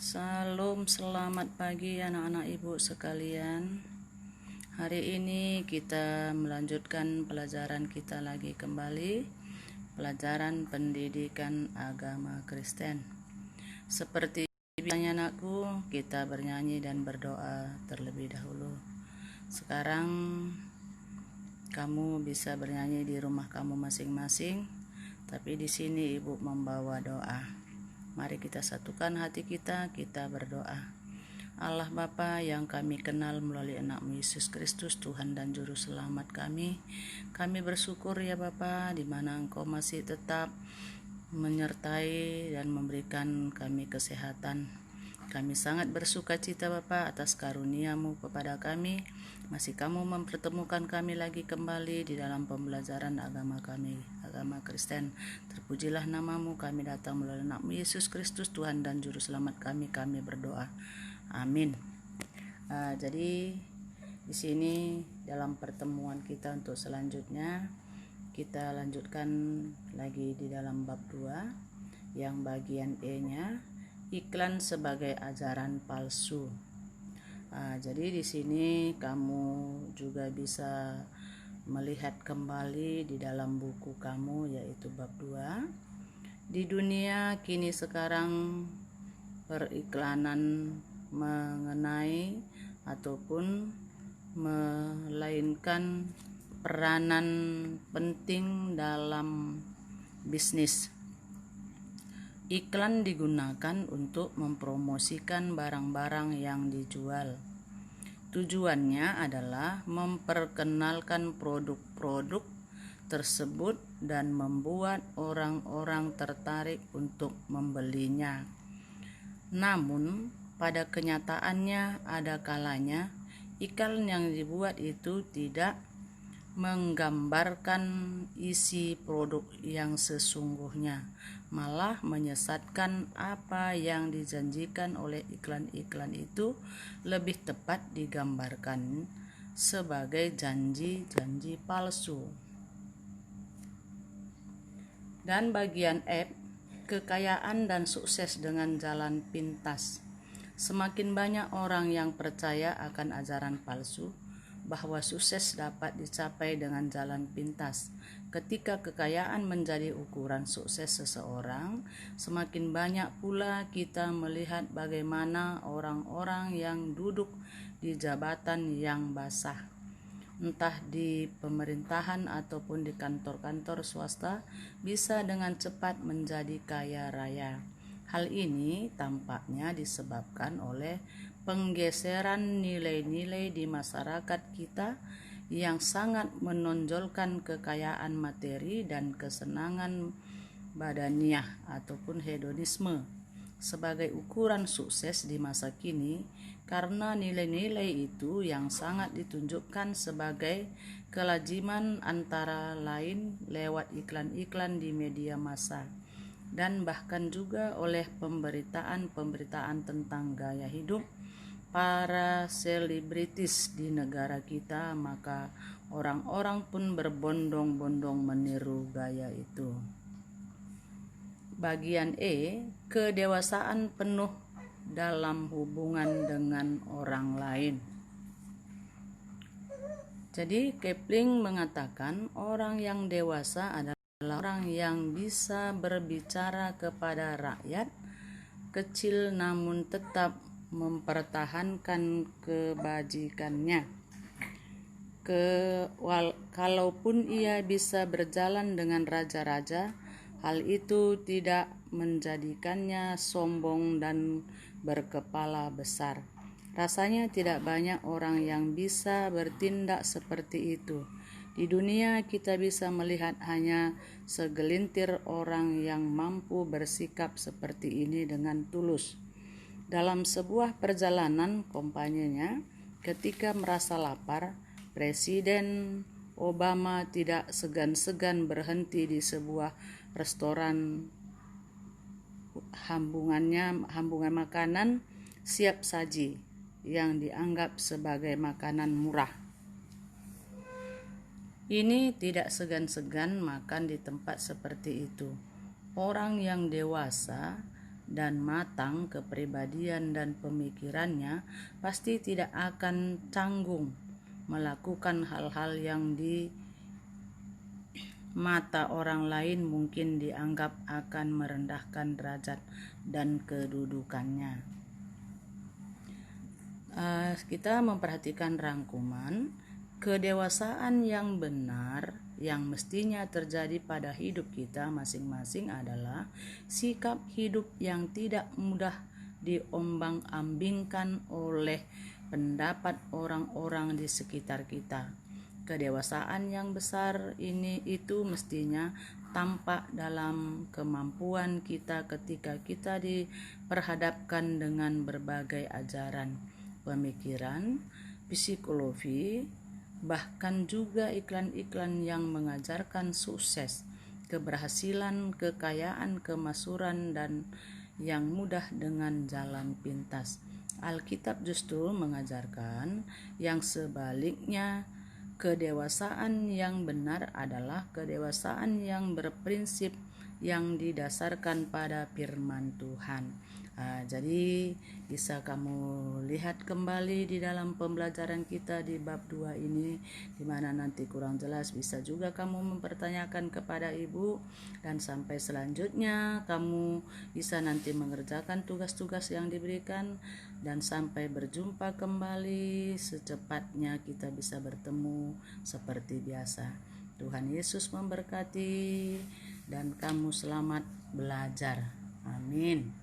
Salam, selamat pagi anak-anak ibu sekalian. Hari ini kita melanjutkan pelajaran kita lagi kembali, pelajaran pendidikan agama Kristen. Seperti biasanya anakku, kita bernyanyi dan berdoa terlebih dahulu. Sekarang kamu bisa bernyanyi di rumah kamu masing-masing, tapi di sini ibu membawa doa. Mari kita satukan hati kita berdoa. Allah Bapa yang kami kenal melalui anak-Mu Yesus Kristus, Tuhan dan Juru Selamat kami bersyukur ya Bapa, di mana Engkau masih tetap menyertai dan memberikan kami kesehatan. Kami sangat bersuka cita Bapa atas karunia-Mu kepada kami. Masih Kamu mempertemukan kami lagi kembali di dalam pembelajaran agama kami, agama Kristen. Terpujilah nama-Mu, kami datang melalui anak-Mu Yesus Kristus, Tuhan dan Juru Selamat kami berdoa. Amin. Jadi di sini dalam pertemuan kita untuk selanjutnya, kita lanjutkan lagi di dalam bab 2 yang bagian E-nya, iklan sebagai ajaran palsu. Jadi di sini kamu juga bisa melihat kembali di dalam buku kamu, yaitu bab 2. Di dunia kini sekarang periklanan mengenai ataupun melainkan peranan penting dalam bisnis. Iklan digunakan untuk mempromosikan barang-barang yang dijual. Tujuannya adalah memperkenalkan produk-produk tersebut dan membuat orang-orang tertarik untuk membelinya. Namun, pada kenyataannya ada kalanya iklan yang dibuat itu tidak menggambarkan isi produk yang sesungguhnya, malah menyesatkan. Apa yang dijanjikan oleh iklan-iklan itu lebih tepat digambarkan sebagai janji-janji palsu. Dan bagian F, kekayaan dan sukses dengan jalan pintas. Semakin banyak orang yang percaya akan ajaran palsu bahwa sukses dapat dicapai dengan jalan pintas. Ketika kekayaan menjadi ukuran sukses seseorang, semakin banyak pula kita melihat bagaimana orang-orang yang duduk di jabatan yang basah, entah di pemerintahan ataupun di kantor-kantor swasta, bisa dengan cepat menjadi kaya raya. Hal ini tampaknya disebabkan oleh penggeseran nilai-nilai di masyarakat kita yang sangat menonjolkan kekayaan materi dan kesenangan badaniah ataupun hedonisme sebagai ukuran sukses di masa kini, karena nilai-nilai itu yang sangat ditunjukkan sebagai kelaziman, antara lain lewat iklan-iklan di media massa dan bahkan juga oleh pemberitaan tentang gaya hidup para selebritis di negara kita, maka orang-orang pun berbondong-bondong meniru gaya itu. Bagian E, kedewasaan penuh dalam hubungan dengan orang lain. Jadi Kipling mengatakan orang yang dewasa adalah orang yang bisa berbicara kepada rakyat kecil namun tetap mempertahankan kebajikannya. Kalaupun ia bisa berjalan dengan raja-raja, hal itu tidak menjadikannya sombong dan berkepala besar. Rasanya tidak banyak orang yang bisa bertindak seperti itu. Di dunia kita bisa melihat hanya segelintir orang yang mampu bersikap seperti ini dengan tulus. Dalam sebuah perjalanan kampanyenya, ketika merasa lapar, Presiden Obama tidak segan-segan berhenti di sebuah restoran hambungan makanan siap saji yang dianggap sebagai makanan murah. Ini tidak segan-segan makan di tempat seperti itu. Orang yang dewasa dan matang kepribadian dan pemikirannya, pasti tidak akan canggung melakukan hal-hal yang di mata orang lain mungkin dianggap akan merendahkan derajat dan kedudukannya. Kita memperhatikan rangkuman. Kedewasaan yang benar yang mestinya terjadi pada hidup kita masing-masing adalah sikap hidup yang tidak mudah diombang-ambingkan oleh pendapat orang-orang di sekitar kita. Kedewasaan yang besar itu mestinya tampak dalam kemampuan kita ketika kita diperhadapkan dengan berbagai ajaran, pemikiran, psikologi, bahkan juga iklan-iklan yang mengajarkan sukses, keberhasilan, kekayaan, kemakmuran, dan yang mudah dengan jalan pintas. Alkitab justru mengajarkan yang sebaliknya. Kedewasaan yang benar adalah kedewasaan yang berprinsip, yang didasarkan pada firman Tuhan. Jadi bisa kamu lihat kembali di dalam pembelajaran kita di bab 2 ini, di mana nanti kurang jelas bisa juga kamu mempertanyakan kepada ibu, dan sampai selanjutnya kamu bisa nanti mengerjakan tugas-tugas yang diberikan, dan sampai berjumpa kembali secepatnya kita bisa bertemu seperti biasa. Tuhan Yesus memberkati dan kamu selamat belajar. Amin.